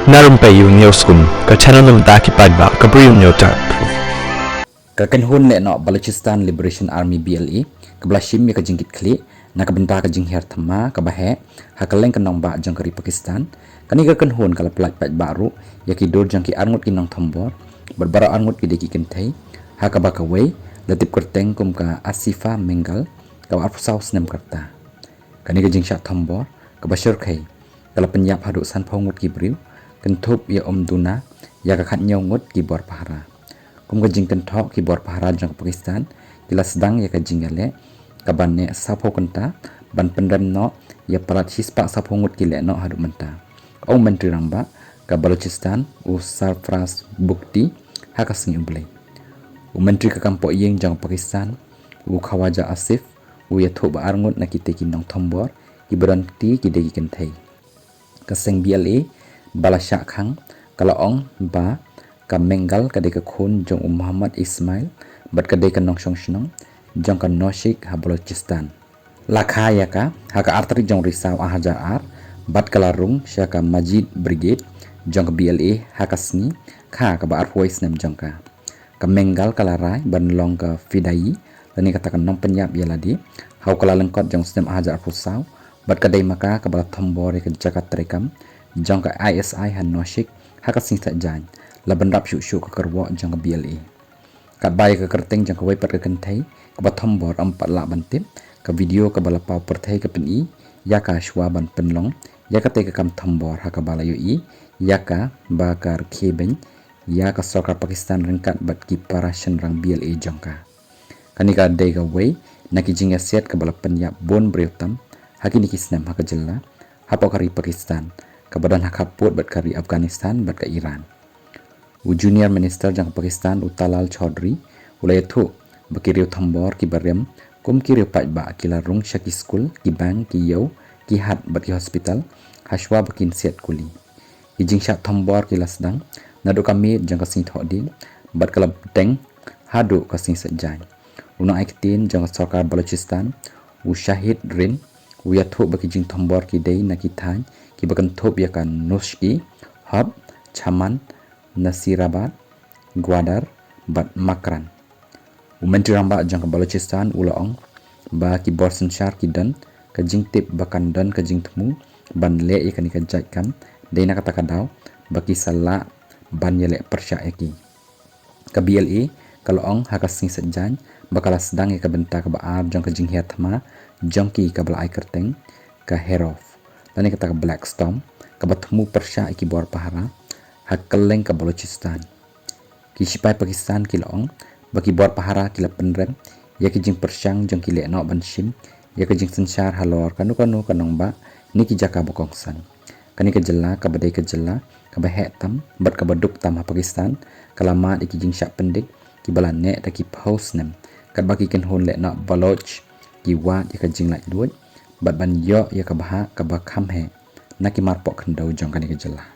Narumpayu Newskum, ke channel ng Dakipadba, Kabriyo Newtar. Kakanhun le no Balochistan Liberation Army BLA keblashim ya kajingkit kli na kabenta kajing her thama kabahe hakaleng kanong ba jang kari Pakistan kani kakanhun kala plat pat baru ya ki dor jang ki arngut kinong thombor berbara arngut ki deki kentai hakabaka wei latip kerteng kum ka Asifa Mengal ka arpusaw snem karta kani kajing shat thombor kabashir khai kala penyap hadu san phongut ki briu kentup ya duna ya ka khat nyongut ki bor pahara kum kajing kentok ki bor pahara jang Pakistan kila sedang ya kajing gale kabanne sapo kenta ban pendam no ya parat hispa sapo ngut ki le no hadu menta ong menteri ramba ka Balochistan u Sarfraz Bukti hakasing uble u menteri ka kampo yeng jang Pakistan u Khawaja Asif u ya thoba arngut na kite kinong thombor ki beranti ki degi kentai kaseng BLA balasya khang kala ong ba ka Mengal kadai ka khun jong Muhammad Ismail bat kadai ka nong song shnong jong ka Noshik ha Balochistan lakha yaka haka artri jong risaw ahajar ar bat kalarung syaka Majid Brigade jong ka BLA hakasni kha ka ba arwais nem jong ka Mengal kalarai ban long ka Fidai lani kata ka nong penyap yaladi hau kala lengkot jong snem ahajar pusaw bat kadai maka ka bala thombor ka Jakarta rekam jong ka ISI han Noshik hakasni sa jan laban rap syuk ka kerwo jong ka BLA kat bai ka kerteng jong ka wai pat ka kentai ka ba thombor ampat la bantip ka video ka bala pau perthai ka peni ya ka shwa ban penlong ya ka te ka kam thombor ha ka bala ui ya ka bakar kheben ya ka sarkar Pakistan rengkat bat ki para shenrang BLA jong ka kani ka dei ka wai naki jinga set ka bala penyap bon breutam hakini kisnem ha ka jella ha kari Pakistan ka badan ha kaput bat kari Afghanistan bat ka Iran u junior minister jang Pakistan u Talal Chaudhry ulai thu bakiriu thombor ki barem kum kiriu pat ba kila rung shaki school ki bank ki yo ki hat bat ki hospital hashwa bakin set kuli ki jing shat thombor ki lasdang nadu kami jang ka sing thodin bat kala teng hadu ka sing sajai una aiktin jang sarkar Balochistan u Shahid Rin u ya thu baki jing thombor ki dei na ki than ki bakan thop ya kan Nushki Hab Chaman Nasirabad Gwadar bat Makran menteri ramba jang ka Balochistan ulaong ba ki borsen shar ki dan ka jing tip bakan dan ka jing temu ban le ikan ka jai kam dei na kata kadaw baki sala ban yele persya eki ka BLA kalong hakasing sajjan bakala sedang ka benta ka baar jang ka jing hiatma jang ki ka bala ai kerteng ka Herof dan kata ka Black Storm ka batmu persya eki bor pahara hakeleng ka Balochistan ki sipai Pakistan kilong bagi bor pahara kila penrem ya ki jing persyang jong ki le no ban shim ya ki jing sensyar halor kanu kanong ba ni ki jaka bokongsan kani ka jella ka badai ka jella ka bahek tam bat ka baduk tam ha Pakistan kalamat iki jing syak pendik ki balan ne ta ki post nem kat bagi ken hon le no Baloch ki wat ya ka jing lai duit bat ban yo ya ka baha ka ba kham he na ki marpok khandau jong kani ka jella